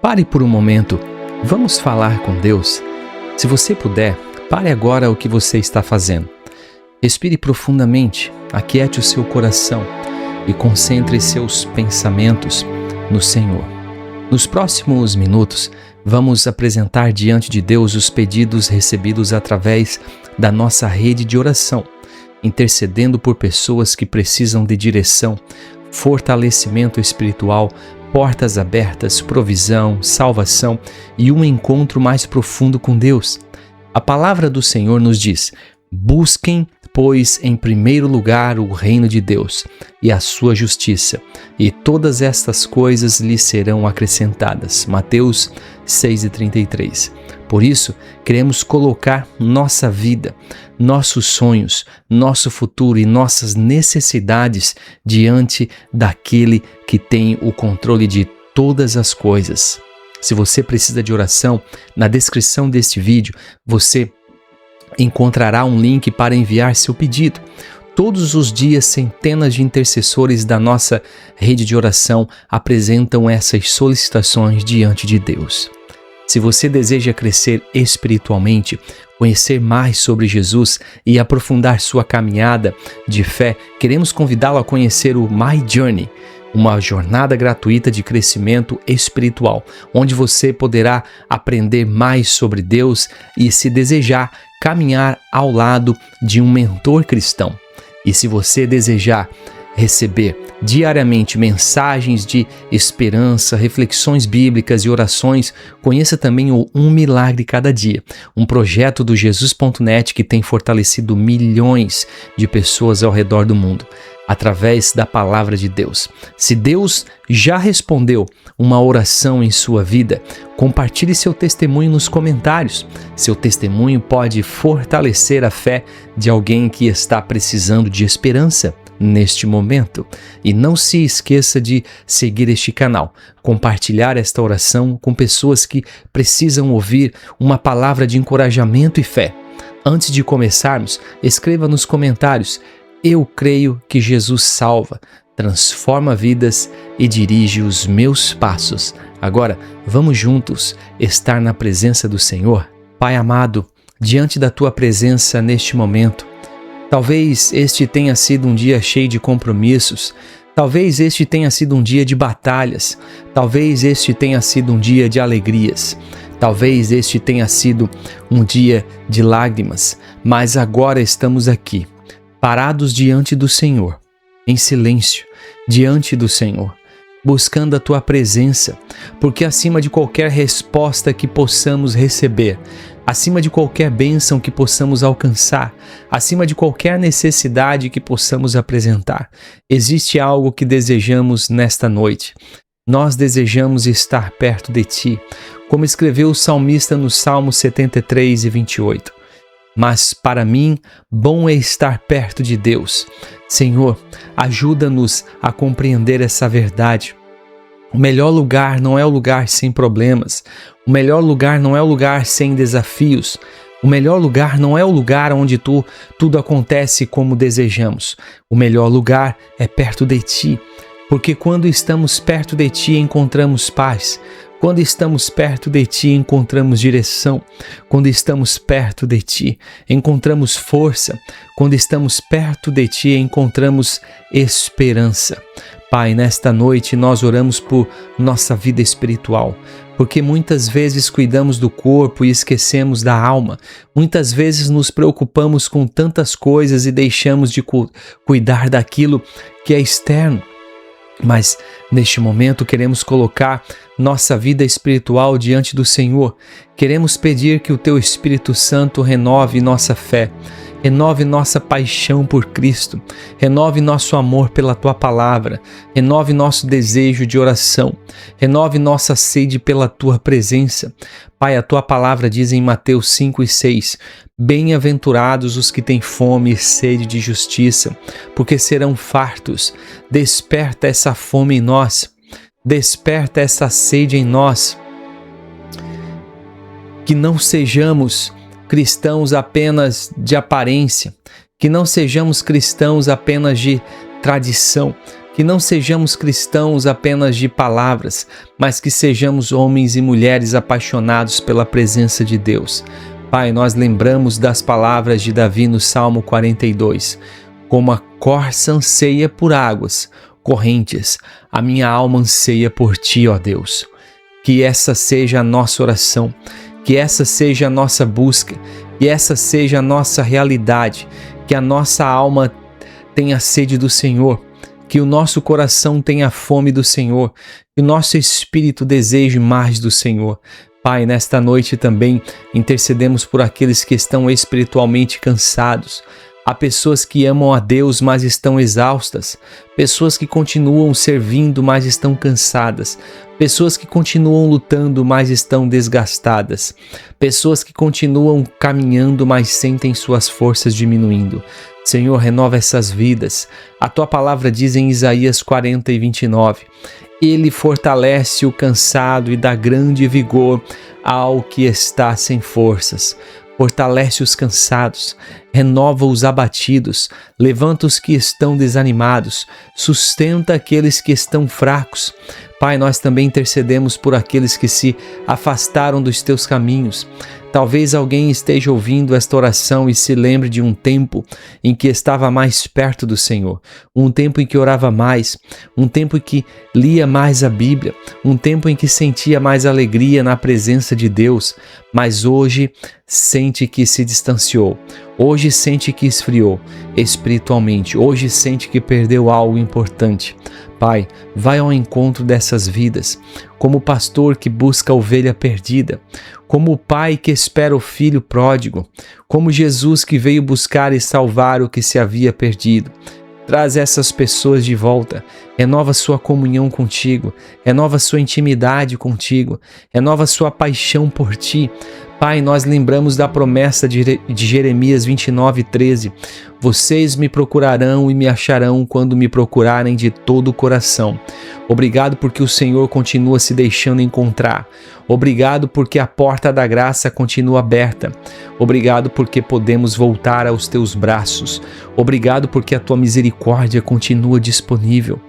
Pare por um momento. Vamos falar com Deus? Se você puder, pare agora o que você está fazendo. Respire profundamente, aquiete o seu coração e concentre seus pensamentos no Senhor. Nos próximos minutos, vamos apresentar diante de Deus os pedidos recebidos através da nossa rede de oração, intercedendo por pessoas que precisam de direção, fortalecimento espiritual, portas abertas, provisão, salvação e um encontro mais profundo com Deus. A palavra do Senhor nos diz: busquem, pois, em primeiro lugar o reino de Deus e a sua justiça, e todas estas coisas lhes serão acrescentadas. Mateus 6,33. Por isso, queremos colocar nossa vida, nossos sonhos, nosso futuro e nossas necessidades diante daquele que tem o controle de todas as coisas. Se você precisa de oração, na descrição deste vídeo você encontrará um link para enviar seu pedido. Todos os dias, centenas de intercessores da nossa rede de oração apresentam essas solicitações diante de Deus. Se você deseja crescer espiritualmente, conhecer mais sobre Jesus e aprofundar sua caminhada de fé, queremos convidá-lo a conhecer o My Journey, uma jornada gratuita de crescimento espiritual, onde você poderá aprender mais sobre Deus e, se desejar, caminhar ao lado de um mentor cristão. E se você desejar receber diariamente mensagens de esperança, reflexões bíblicas e orações, conheça também o Um Milagre Cada Dia, um projeto do Jesus.net que tem fortalecido milhões de pessoas ao redor do mundo, através da palavra de Deus. Se Deus já respondeu uma oração em sua vida, compartilhe seu testemunho nos comentários. Seu testemunho pode fortalecer a fé de alguém que está precisando de esperança neste momento. E não se esqueça de seguir este canal, compartilhar esta oração com pessoas que precisam ouvir uma palavra de encorajamento e fé. Antes de começarmos, escreva nos comentários: eu creio que Jesus salva, transforma vidas e dirige os meus passos. Agora, vamos juntos estar na presença do Senhor? Pai amado, diante da Tua presença neste momento, talvez este tenha sido um dia cheio de compromissos, talvez este tenha sido um dia de batalhas, talvez este tenha sido um dia de alegrias, talvez este tenha sido um dia de lágrimas, mas agora estamos aqui, parados diante do Senhor, em silêncio, diante do Senhor, buscando a Tua presença, porque acima de qualquer resposta que possamos receber, acima de qualquer bênção que possamos alcançar, acima de qualquer necessidade que possamos apresentar, existe algo que desejamos nesta noite. Nós desejamos estar perto de Ti, como escreveu o salmista no Salmo 73:28. Mas para mim, bom é estar perto de Deus. Senhor, ajuda-nos a compreender essa verdade. O melhor lugar não é o lugar sem problemas. O melhor lugar não é o lugar sem desafios. O melhor lugar não é o lugar onde tudo acontece como desejamos. O melhor lugar é perto de Ti, porque quando estamos perto de Ti encontramos paz. Quando estamos perto de Ti, encontramos direção. Quando estamos perto de Ti, encontramos força. Quando estamos perto de Ti, encontramos esperança. Pai, nesta noite nós oramos por nossa vida espiritual, porque muitas vezes cuidamos do corpo e esquecemos da alma. Muitas vezes nos preocupamos com tantas coisas e deixamos de cuidar daquilo que é externo. Mas, neste momento, queremos colocar nossa vida espiritual diante do Senhor. Queremos pedir que o Teu Espírito Santo renove nossa fé, renove nossa paixão por Cristo, renove nosso amor pela Tua palavra, renove nosso desejo de oração, renove nossa sede pela Tua presença. Pai, a Tua palavra diz em Mateus 5:6, bem-aventurados os que têm fome e sede de justiça, porque serão fartos. Desperta essa fome em nós, desperta essa sede em nós, que não sejamos cristãos apenas de aparência, que não sejamos cristãos apenas de tradição, que não sejamos cristãos apenas de palavras, mas que sejamos homens e mulheres apaixonados pela presença de Deus. Pai, nós lembramos das palavras de Davi no Salmo 42. Como a corça anseia por águas correntes, a minha alma anseia por Ti, ó Deus. Que essa seja a nossa oração, que essa seja a nossa busca, que essa seja a nossa realidade, que a nossa alma tenha sede do Senhor, que o nosso coração tenha fome do Senhor, que o nosso espírito deseje mais do Senhor. Pai, nesta noite também intercedemos por aqueles que estão espiritualmente cansados. Há pessoas que amam a Deus, mas estão exaustas. Pessoas que continuam servindo, mas estão cansadas. Pessoas que continuam lutando, mas estão desgastadas. Pessoas que continuam caminhando, mas sentem suas forças diminuindo. Senhor, renova essas vidas. A Tua palavra diz em Isaías 40:29. Ele fortalece o cansado e dá grande vigor ao que está sem forças. Fortalece os cansados, renova os abatidos, levanta os que estão desanimados, sustenta aqueles que estão fracos. Pai, nós também intercedemos por aqueles que se afastaram dos Teus caminhos. Talvez alguém esteja ouvindo esta oração e se lembre de um tempo em que estava mais perto do Senhor, um tempo em que orava mais, um tempo em que lia mais a Bíblia, um tempo em que sentia mais alegria na presença de Deus, mas hoje sente que se distanciou, hoje sente que esfriou espiritualmente, hoje sente que perdeu algo importante. Pai, vai ao encontro dessas vidas, como o pastor que busca a ovelha perdida, como o pai que espera o filho pródigo, como Jesus que veio buscar e salvar o que se havia perdido. Traz essas pessoas de volta, renova sua comunhão contigo, renova sua intimidade contigo, renova sua paixão por Ti. Pai, nós lembramos da promessa de Jeremias 29:13. Vocês me procurarão e me acharão quando me procurarem de todo o coração. Obrigado porque o Senhor continua se deixando encontrar. Obrigado porque a porta da graça continua aberta. Obrigado porque podemos voltar aos Teus braços. Obrigado porque a Tua misericórdia continua disponível.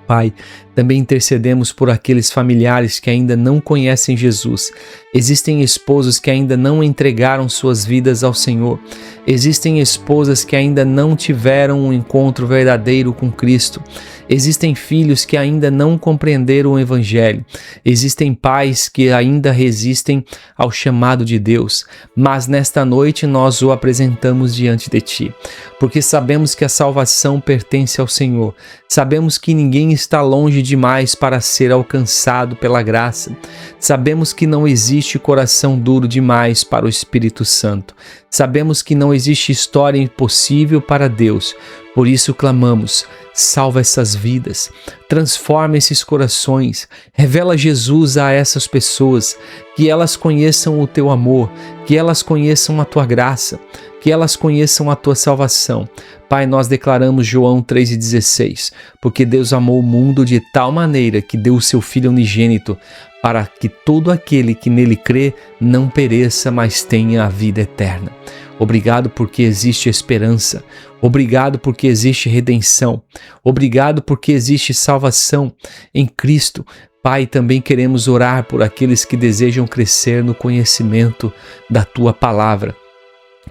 Pai, também intercedemos por aqueles familiares que ainda não conhecem Jesus. Existem esposos que ainda não entregaram suas vidas ao Senhor. Existem esposas que ainda não tiveram um encontro verdadeiro com Cristo. Existem filhos que ainda não compreenderam o Evangelho. Existem pais que ainda resistem ao chamado de Deus. Mas nesta noite nós o apresentamos diante de Ti, porque sabemos que a salvação pertence ao Senhor. Sabemos que ninguém está longe demais para ser alcançado pela graça. Sabemos que não existe coração duro demais para o Espírito Santo. Sabemos que não existe história impossível para Deus. Por isso clamamos, salva essas vidas, transforma esses corações, revela Jesus a essas pessoas, que elas conheçam o Teu amor, que elas conheçam a Tua graça, que elas conheçam a Tua salvação. Pai, nós declaramos João 3,16, porque Deus amou o mundo de tal maneira que deu o Seu Filho unigênito, para que todo aquele que nele crê não pereça, mas tenha a vida eterna. Obrigado porque existe esperança. Obrigado porque existe redenção. Obrigado porque existe salvação em Cristo. Pai, também queremos orar por aqueles que desejam crescer no conhecimento da Tua palavra.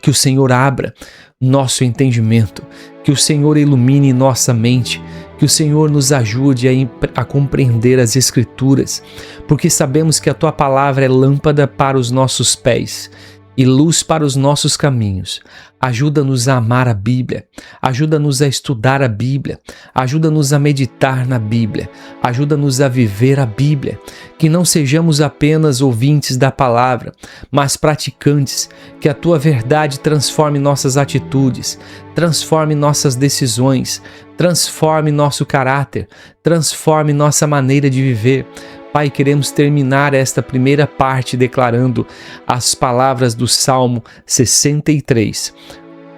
Que o Senhor abra nosso entendimento, que o Senhor ilumine nossa mente, que o Senhor nos ajude a compreender as Escrituras, porque sabemos que a Tua palavra é lâmpada para os nossos pés e luz para os nossos caminhos. Ajuda-nos a amar a Bíblia, ajuda-nos a estudar a Bíblia, ajuda-nos a meditar na Bíblia, ajuda-nos a viver a Bíblia, que não sejamos apenas ouvintes da palavra, mas praticantes, que a Tua verdade transforme nossas atitudes, transforme nossas decisões, transforme nosso caráter, transforme nossa maneira de viver. Pai, queremos terminar esta primeira parte declarando as palavras do Salmo 63.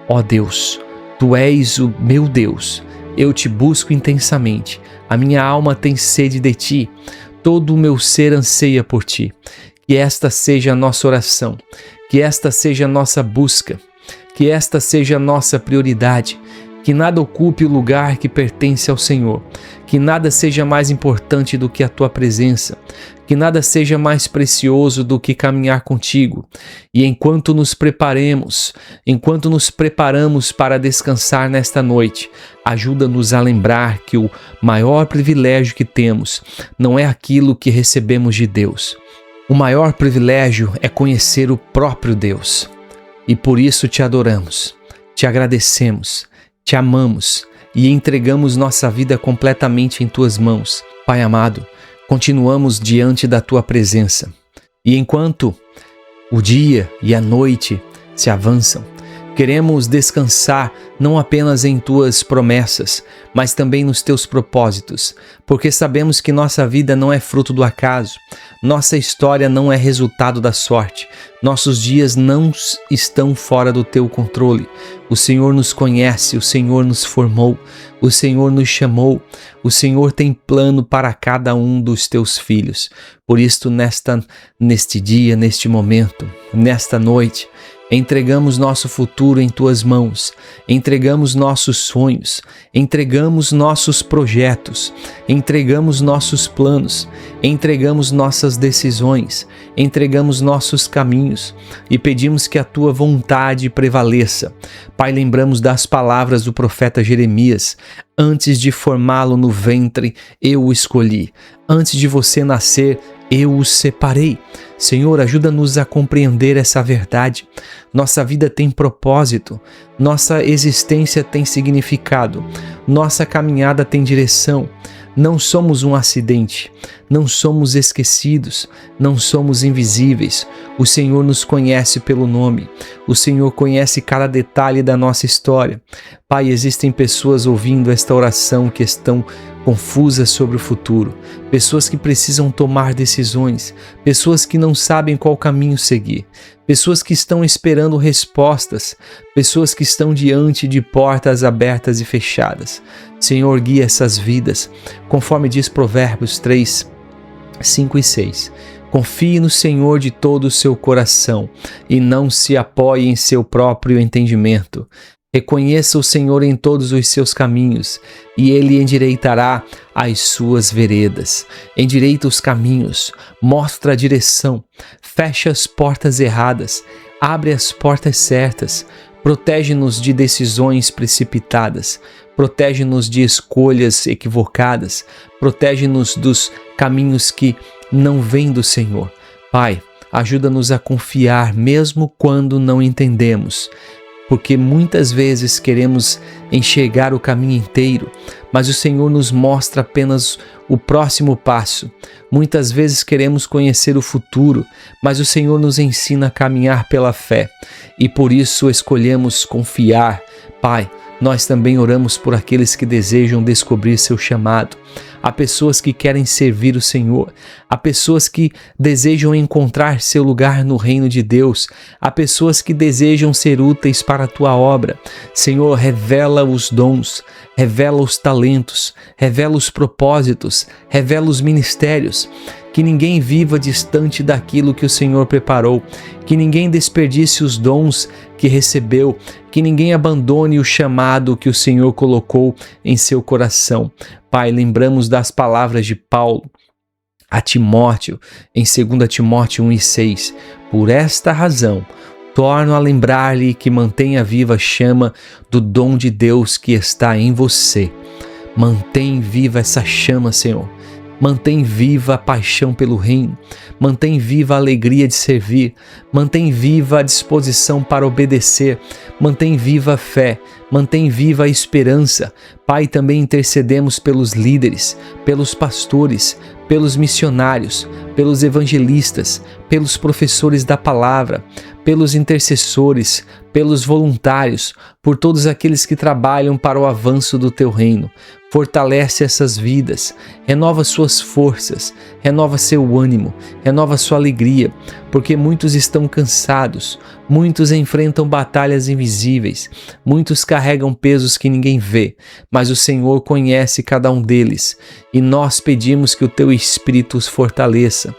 Ó Deus, Tu és o meu Deus, eu Te busco intensamente, a minha alma tem sede de Ti, todo o meu ser anseia por Ti. Que esta seja a nossa oração, que esta seja a nossa busca, que esta seja a nossa prioridade, Que nada ocupe o lugar que pertence ao Senhor, que nada seja mais importante do que a tua presença, que nada seja mais precioso do que caminhar contigo. E enquanto nos preparamos para descansar nesta noite, ajuda-nos a lembrar que o maior privilégio que temos não é aquilo que recebemos de Deus. O maior privilégio é conhecer o próprio Deus. E por isso te adoramos, te agradecemos, te amamos e entregamos nossa vida completamente em tuas mãos. Pai amado, continuamos diante da tua presença. E enquanto o dia e a noite se avançam, queremos descansar não apenas em tuas promessas, mas também nos teus propósitos, porque sabemos que nossa vida não é fruto do acaso, nossa história não é resultado da sorte, nossos dias não estão fora do teu controle. O Senhor nos conhece, o Senhor nos formou, o Senhor nos chamou, o Senhor tem plano para cada um dos teus filhos. Por isso, neste dia, neste momento, nesta noite, entregamos nosso futuro em tuas mãos, entregamos nossos sonhos, entregamos nossos projetos, entregamos nossos planos, entregamos nossas decisões, entregamos nossos caminhos e pedimos que a tua vontade prevaleça. Pai, lembramos das palavras do profeta Jeremias: antes de formá-lo no ventre, eu o escolhi. Antes de você nascer, eu o separei. Senhor, ajuda-nos a compreender essa verdade. Nossa vida tem propósito, nossa existência tem significado, nossa caminhada tem direção. Não somos um acidente, não somos esquecidos, não somos invisíveis. O Senhor nos conhece pelo nome, o Senhor conhece cada detalhe da nossa história. Pai, existem pessoas ouvindo esta oração que estão confusas sobre o futuro, pessoas que precisam tomar decisões, pessoas que não sabem qual caminho seguir, pessoas que estão esperando respostas, pessoas que estão diante de portas abertas e fechadas. Senhor, guia essas vidas, conforme diz Provérbios 3, 5 e 6. Confie no Senhor de todo o seu coração e não se apoie em seu próprio entendimento. Reconheça o Senhor em todos os seus caminhos, e Ele endireitará as suas veredas. Endireita os caminhos, mostra a direção, fecha as portas erradas, abre as portas certas, protege-nos de decisões precipitadas, protege-nos de escolhas equivocadas, protege-nos dos caminhos que não vêm do Senhor. Pai, ajuda-nos a confiar mesmo quando não entendemos, porque muitas vezes queremos enxergar o caminho inteiro, mas o Senhor nos mostra apenas o próximo passo. Muitas vezes queremos conhecer o futuro, mas o Senhor nos ensina a caminhar pela fé, e por isso escolhemos confiar. Pai, nós também oramos por aqueles que desejam descobrir seu chamado. Há pessoas que querem servir o Senhor, há pessoas que desejam encontrar seu lugar no reino de Deus, há pessoas que desejam ser úteis para a tua obra. Senhor, revela os dons, revela os talentos, revela os propósitos, revela os ministérios. Que ninguém viva distante daquilo que o Senhor preparou, que ninguém desperdice os dons que recebeu, que ninguém abandone o chamado que o Senhor colocou em seu coração. Pai, lembramos das palavras de Paulo a Timóteo, em 2 Timóteo 1:6. Por esta razão, torno a lembrar-lhe que mantenha viva a chama do dom de Deus que está em você. Mantém viva essa chama, Senhor. Mantém viva a paixão pelo reino, mantém viva a alegria de servir, mantém viva a disposição para obedecer, mantém viva a fé, mantém viva a esperança. Pai, também intercedemos pelos líderes, pelos pastores, pelos missionários, pelos evangelistas, pelos professores da palavra, pelos intercessores, pelos voluntários, por todos aqueles que trabalham para o avanço do teu reino. Fortalece essas vidas, renova suas forças, renova seu ânimo, renova sua alegria, porque muitos estão cansados, muitos enfrentam batalhas invisíveis, muitos carregam pesos que ninguém vê, mas o Senhor conhece cada um deles, e nós pedimos que o teu Espírito os fortaleça.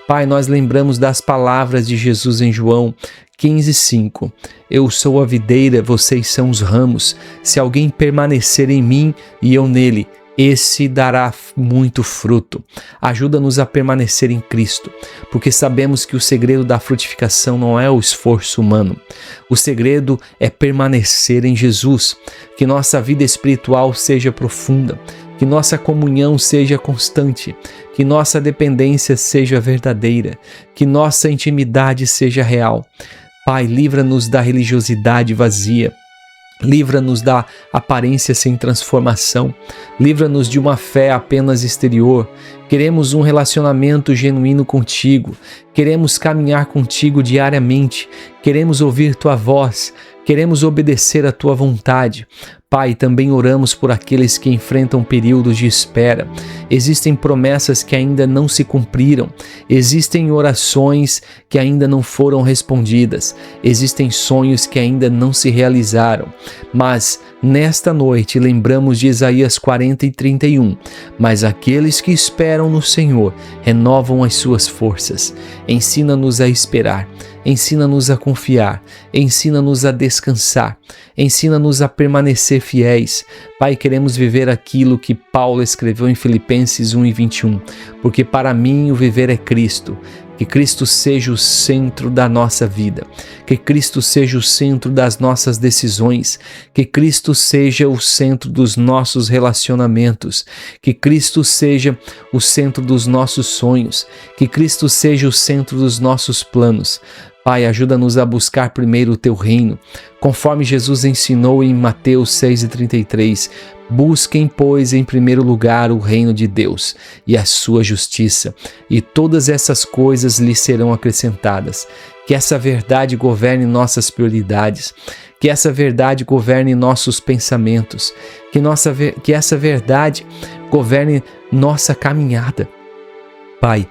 Pai, nós lembramos das palavras de Jesus em João 15:5. Eu sou a videira, vocês são os ramos. Se alguém permanecer em mim e eu nele, esse dará muito fruto. Ajuda-nos a permanecer em Cristo, porque sabemos que o segredo da frutificação não é o esforço humano. O segredo é permanecer em Jesus, que nossa vida espiritual seja profunda, que nossa comunhão seja constante, que nossa dependência seja verdadeira, que nossa intimidade seja real. Pai, livra-nos da religiosidade vazia. Livra-nos da aparência sem transformação. Livra-nos de uma fé apenas exterior. Queremos um relacionamento genuíno contigo. Queremos caminhar contigo diariamente. Queremos ouvir tua voz. Queremos obedecer à tua vontade. Pai, também oramos por aqueles que enfrentam períodos de espera. Existem promessas que ainda não se cumpriram. Existem orações que ainda não foram respondidas. Existem sonhos que ainda não se realizaram. Mas, nesta noite, lembramos de Isaías 40:31. Mas aqueles que esperam no Senhor renovam as suas forças. Ensina-nos a esperar. Ensina-nos a confiar, ensina-nos a descansar, ensina-nos a permanecer fiéis. Pai, queremos viver aquilo que Paulo escreveu em Filipenses 1:21, porque para mim o viver é Cristo. Que Cristo seja o centro da nossa vida, que Cristo seja o centro das nossas decisões, que Cristo seja o centro dos nossos relacionamentos, que Cristo seja o centro dos nossos sonhos, que Cristo seja o centro dos nossos planos. Pai, ajuda-nos a buscar primeiro o Teu reino, conforme Jesus ensinou em Mateus 6:33. Busquem, pois, em primeiro lugar o reino de Deus e a sua justiça, e todas essas coisas lhes serão acrescentadas. Que essa verdade governe nossas prioridades, que essa verdade governe nossos pensamentos, que essa verdade governe nossa caminhada. Pai,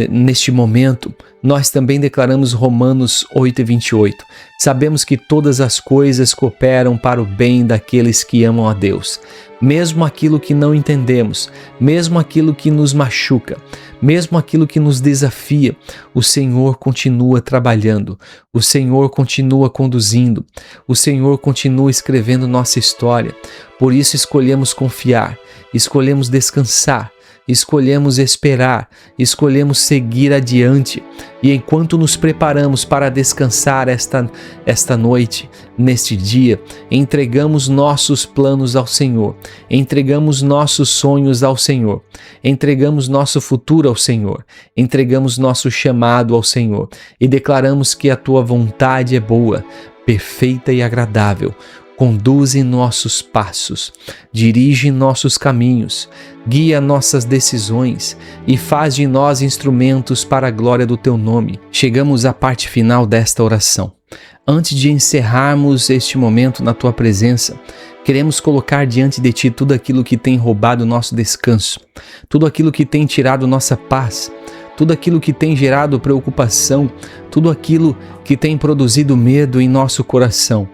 neste momento, nós também declaramos Romanos 8:28. Sabemos que todas as coisas cooperam para o bem daqueles que amam a Deus. Mesmo aquilo que não entendemos, mesmo aquilo que nos machuca, mesmo aquilo que nos desafia, o Senhor continua trabalhando, o Senhor continua conduzindo, o Senhor continua escrevendo nossa história. Por isso escolhemos confiar, escolhemos descansar, escolhemos esperar, escolhemos seguir adiante. E enquanto nos preparamos para descansar esta noite, neste dia, entregamos nossos planos ao Senhor, entregamos nossos sonhos ao Senhor, entregamos nosso futuro ao Senhor, entregamos nosso chamado ao Senhor e declaramos que a Tua vontade é boa, perfeita e agradável. Conduze nossos passos, dirige nossos caminhos, guia nossas decisões e faz de nós instrumentos para a glória do Teu nome. Chegamos à parte final desta oração. Antes de encerrarmos este momento na Tua presença, queremos colocar diante de Ti tudo aquilo que tem roubado nosso descanso, tudo aquilo que tem tirado nossa paz, tudo aquilo que tem gerado preocupação, tudo aquilo que tem produzido medo em nosso coração.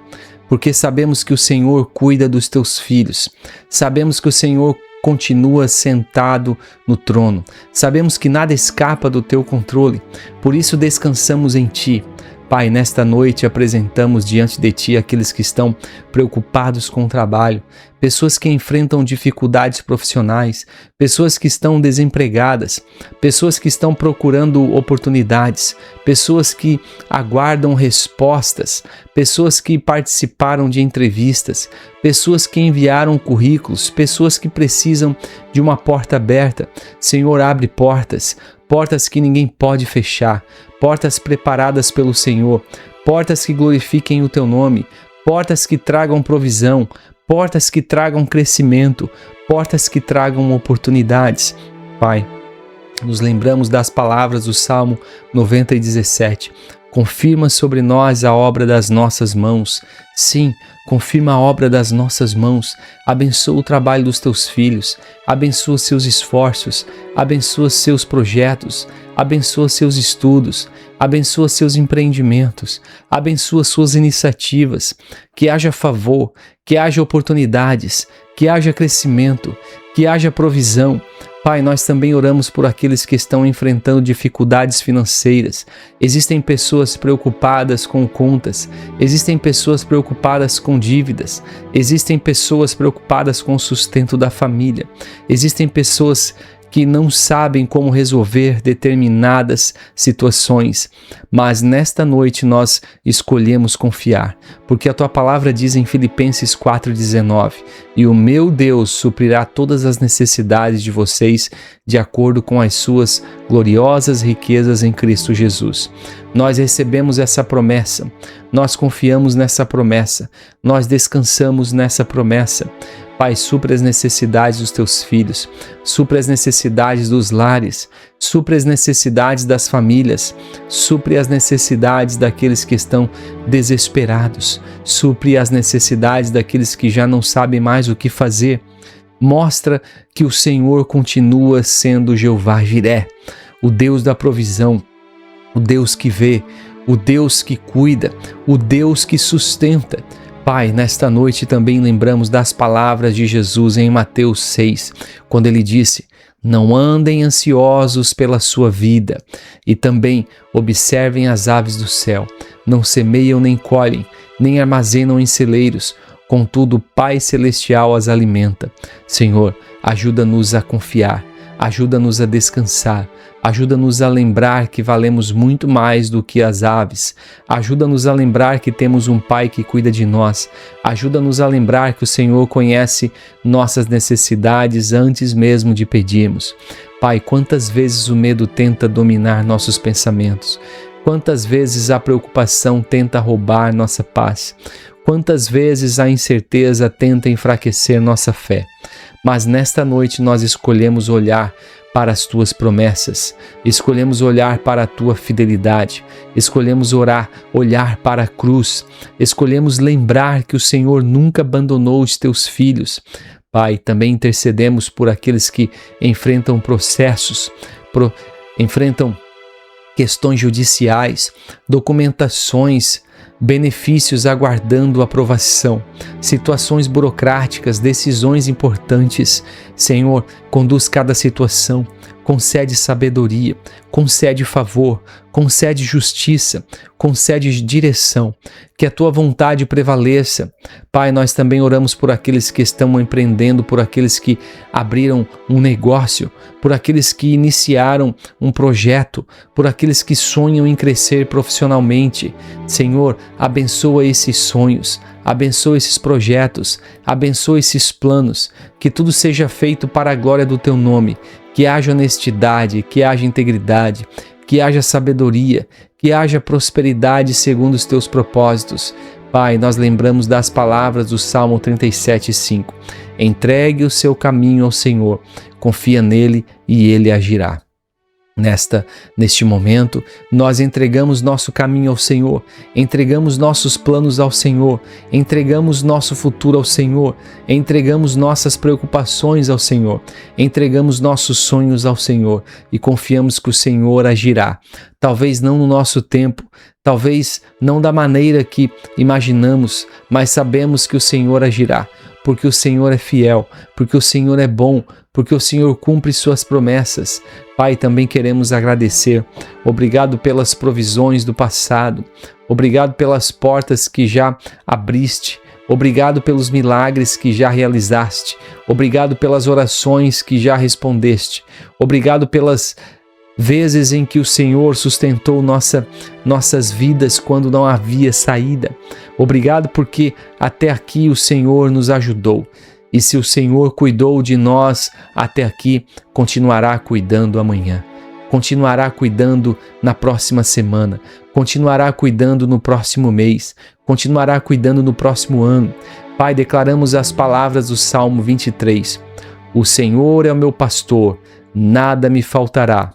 Porque sabemos que o Senhor cuida dos Teus filhos, sabemos que o Senhor continua sentado no trono, sabemos que nada escapa do Teu controle, por isso descansamos em Ti. Pai, nesta noite apresentamos diante de Ti aqueles que estão preocupados com o trabalho, pessoas que enfrentam dificuldades profissionais, pessoas que estão desempregadas, pessoas que estão procurando oportunidades, pessoas que aguardam respostas, pessoas que participaram de entrevistas, pessoas que enviaram currículos, pessoas que precisam de uma porta aberta. Senhor, abre portas que ninguém pode fechar, portas preparadas pelo Senhor, portas que glorifiquem o Teu nome, portas que tragam provisão, portas que tragam crescimento, portas que tragam oportunidades. Pai, nos lembramos das palavras do Salmo 90:17. Confirma sobre nós a obra das nossas mãos. Sim, confirma a obra das nossas mãos. Abençoa o trabalho dos Teus filhos. Abençoa seus esforços. Abençoa seus projetos. Abençoa seus estudos. Abençoa seus empreendimentos. Abençoa suas iniciativas. Que haja favor, que haja oportunidades, que haja crescimento, que haja provisão. Pai, nós também oramos por aqueles que estão enfrentando dificuldades financeiras. Existem pessoas preocupadas com contas, existem pessoas preocupadas com dívidas, existem pessoas preocupadas com o sustento da família, existem pessoas que não sabem como resolver determinadas situações, mas nesta noite nós escolhemos confiar, porque a tua palavra diz em Filipenses 4,19: e o meu Deus suprirá todas as necessidades de vocês de acordo com as suas gloriosas riquezas em Cristo Jesus. Nós recebemos essa promessa, nós confiamos nessa promessa, nós descansamos nessa promessa. Pai, supre as necessidades dos teus filhos, supre as necessidades dos lares, supre as necessidades das famílias, supre as necessidades daqueles que estão desesperados, supre as necessidades daqueles que já não sabem mais o que fazer. Mostra que o Senhor continua sendo Jeová Jiré, o Deus da provisão, o Deus que vê, o Deus que cuida, o Deus que sustenta. Pai, nesta noite também lembramos das palavras de Jesus em Mateus 6, quando ele disse: não andem ansiosos pela sua vida, e também observem as aves do céu, não semeiam nem colhem, nem armazenam em celeiros, contudo o Pai Celestial as alimenta. Senhor, ajuda-nos a confiar, ajuda-nos a descansar, ajuda-nos a lembrar que valemos muito mais do que as aves, ajuda-nos a lembrar que temos um Pai que cuida de nós, ajuda-nos a lembrar que o Senhor conhece nossas necessidades antes mesmo de pedirmos. Pai, quantas vezes o medo tenta dominar nossos pensamentos, quantas vezes a preocupação tenta roubar nossa paz, quantas vezes a incerteza tenta enfraquecer nossa fé, mas nesta noite nós escolhemos olhar para as tuas promessas, escolhemos olhar para a tua fidelidade, escolhemos olhar para a cruz, escolhemos lembrar que o Senhor nunca abandonou os teus filhos. Pai, também intercedemos por aqueles que enfrentam processos, enfrentam questões judiciais, documentações, benefícios aguardando aprovação, situações burocráticas, decisões importantes. Senhor, conduz cada situação, concede sabedoria, concede favor, concede justiça, concede direção, que a tua vontade prevaleça. Pai, nós também oramos por aqueles que estão empreendendo, por aqueles que abriram um negócio, por aqueles que iniciaram um projeto, por aqueles que sonham em crescer profissionalmente. Senhor, abençoa esses sonhos, abençoa esses projetos, abençoa esses planos, que tudo seja feito para a glória do teu nome, que haja honestidade, que haja integridade, que haja sabedoria, que haja prosperidade segundo os teus propósitos. Pai, nós lembramos das palavras do Salmo 37:5. Entregue o seu caminho ao Senhor, confia nele e ele agirá. Neste momento, nós entregamos nosso caminho ao Senhor, entregamos nossos planos ao Senhor, entregamos nosso futuro ao Senhor, entregamos nossas preocupações ao Senhor, entregamos nossos sonhos ao Senhor e confiamos que o Senhor agirá. Talvez não no nosso tempo, talvez não da maneira que imaginamos, mas sabemos que o Senhor agirá, porque o Senhor é fiel, porque o Senhor é bom, porque o Senhor cumpre suas promessas. Pai, também queremos agradecer. Obrigado pelas provisões do passado. Obrigado pelas portas que já abriste. Obrigado pelos milagres que já realizaste. Obrigado pelas orações que já respondeste. Obrigado pelas vezes em que o Senhor sustentou nossas vidas quando não havia saída. Obrigado porque até aqui o Senhor nos ajudou. E se o Senhor cuidou de nós até aqui, continuará cuidando amanhã, continuará cuidando na próxima semana, continuará cuidando no próximo mês, continuará cuidando no próximo ano. Pai, declaramos as palavras do Salmo 23. O Senhor é o meu pastor, nada me faltará.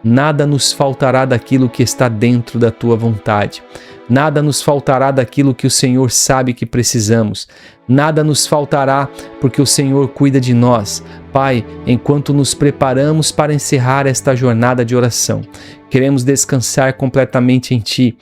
Nada nos faltará daquilo que está dentro da tua vontade. Nada nos faltará daquilo que o Senhor sabe que precisamos. Nada nos faltará porque o Senhor cuida de nós. Pai, enquanto nos preparamos para encerrar esta jornada de oração, queremos descansar completamente em Ti.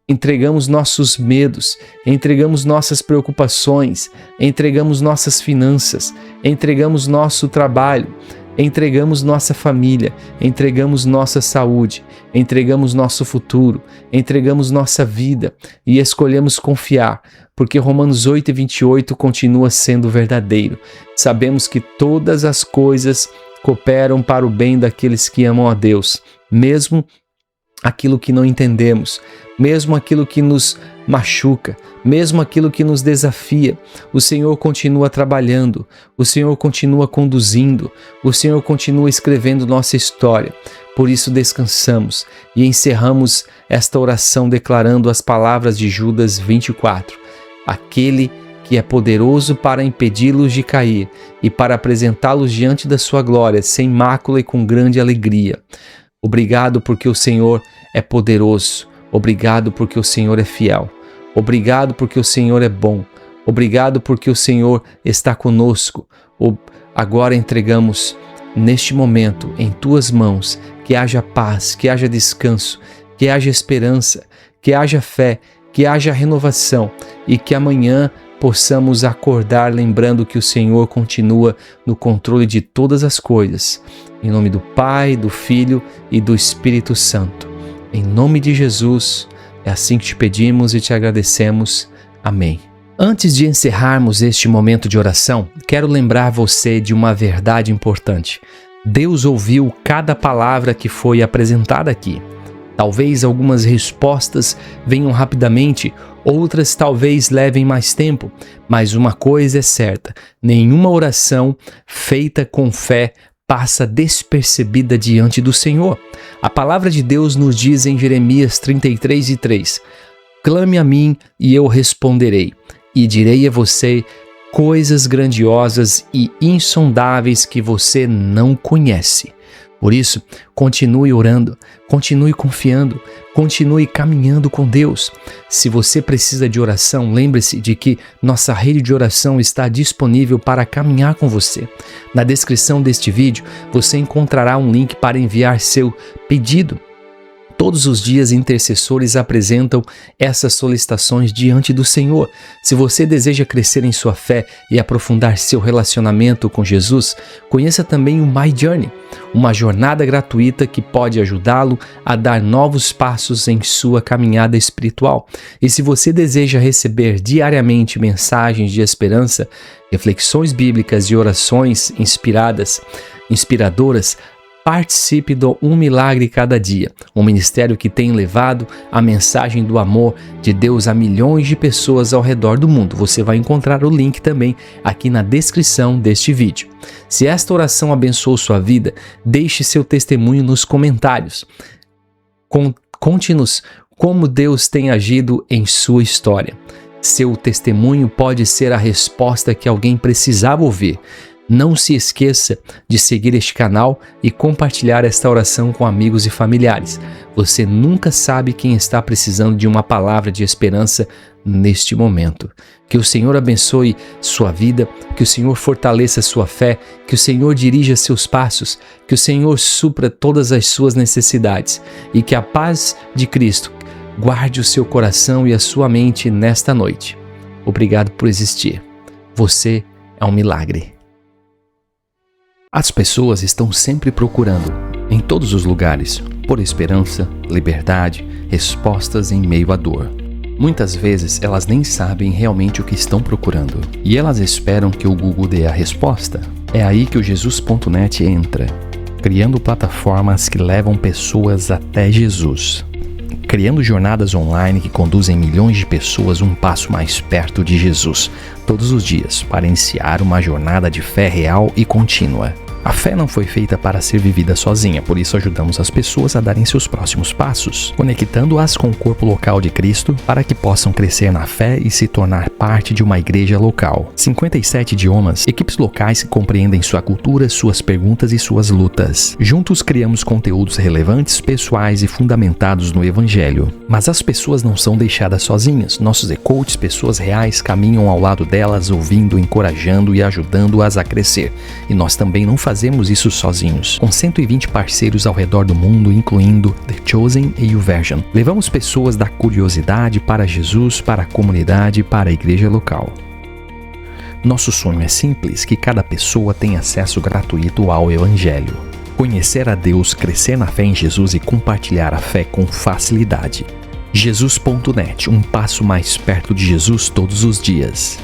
Entregamos nossos medos, entregamos nossas preocupações, entregamos nossas finanças, entregamos nosso trabalho, entregamos nossa família, entregamos nossa saúde, entregamos nosso futuro, entregamos nossa vida e escolhemos confiar, porque Romanos 8:28 continua sendo verdadeiro. Sabemos que todas as coisas cooperam para o bem daqueles que amam a Deus, mesmo aquilo que não entendemos, mesmo aquilo que nos machuca, mesmo aquilo que nos desafia. O Senhor continua trabalhando, o Senhor continua conduzindo, o Senhor continua escrevendo nossa história. Por isso descansamos e encerramos esta oração declarando as palavras de Judas 24. Aquele que é poderoso para impedi-los de cair e para apresentá-los diante da sua glória, sem mácula e com grande alegria. Obrigado porque o Senhor é poderoso. Obrigado porque o Senhor é fiel. Obrigado porque o Senhor é bom. Obrigado porque o Senhor está conosco. Agora entregamos neste momento em tuas mãos que haja paz, que haja descanso, que haja esperança, que haja fé, que haja renovação e que amanhã possamos acordar lembrando que o Senhor continua no controle de todas as coisas. Em nome do Pai, do Filho e do Espírito Santo. Em nome de Jesus, é assim que te pedimos e te agradecemos. Amém. Antes de encerrarmos este momento de oração, quero lembrar você de uma verdade importante. Deus ouviu cada palavra que foi apresentada aqui. Talvez algumas respostas venham rapidamente, outras talvez levem mais tempo, mas uma coisa é certa: nenhuma oração feita com fé passa despercebida diante do Senhor. A palavra de Deus nos diz em Jeremias 33:3: clame a mim e eu responderei, e direi a você coisas grandiosas e insondáveis que você não conhece. Por isso, continue orando, continue confiando, continue caminhando com Deus. Se você precisa de oração, lembre-se de que nossa rede de oração está disponível para caminhar com você. Na descrição deste vídeo, você encontrará um link para enviar seu pedido. Todos os dias, intercessores apresentam essas solicitações diante do Senhor. Se você deseja crescer em sua fé e aprofundar seu relacionamento com Jesus, conheça também o My Journey, uma jornada gratuita que pode ajudá-lo a dar novos passos em sua caminhada espiritual. E se você deseja receber diariamente mensagens de esperança, reflexões bíblicas e orações inspiradoras, participe do Um Milagre Cada Dia, um ministério que tem levado a mensagem do amor de Deus a milhões de pessoas ao redor do mundo. Você vai encontrar o link também aqui na descrição deste vídeo. Se esta oração abençoou sua vida, deixe seu testemunho nos comentários. Conte-nos como Deus tem agido em sua história. Seu testemunho pode ser a resposta que alguém precisava ouvir. Não se esqueça de seguir este canal e compartilhar esta oração com amigos e familiares. Você nunca sabe quem está precisando de uma palavra de esperança neste momento. Que o Senhor abençoe sua vida, que o Senhor fortaleça sua fé, que o Senhor dirija seus passos, que o Senhor supra todas as suas necessidades e que a paz de Cristo guarde o seu coração e a sua mente nesta noite. Obrigado por existir. Você é um milagre. As pessoas estão sempre procurando, em todos os lugares, por esperança, liberdade, respostas em meio à dor. Muitas vezes elas nem sabem realmente o que estão procurando e elas esperam que o Google dê a resposta. É aí que o Jesus.net entra, criando plataformas que levam pessoas até Jesus. Criando jornadas online que conduzem milhões de pessoas um passo mais perto de Jesus, todos os dias, para iniciar uma jornada de fé real e contínua. A fé não foi feita para ser vivida sozinha, por isso ajudamos as pessoas a darem seus próximos passos, conectando-as com o corpo local de Cristo para que possam crescer na fé e se tornar parte de uma igreja local. 57 idiomas, equipes locais que compreendem sua cultura, suas perguntas e suas lutas. Juntos criamos conteúdos relevantes, pessoais e fundamentados no Evangelho. Mas as pessoas não são deixadas sozinhas. Nossos e-coaches, pessoas reais, caminham ao lado delas, ouvindo, encorajando e ajudando-as a crescer. E nós também não fazemos isso sozinhos, com 120 parceiros ao redor do mundo, incluindo The Chosen e YouVersion. Levamos pessoas da curiosidade para Jesus, para a comunidade e para a igreja local. Nosso sonho é simples: que cada pessoa tenha acesso gratuito ao Evangelho. Conhecer a Deus, crescer na fé em Jesus e compartilhar a fé com facilidade. Jesus.net, um passo mais perto de Jesus todos os dias.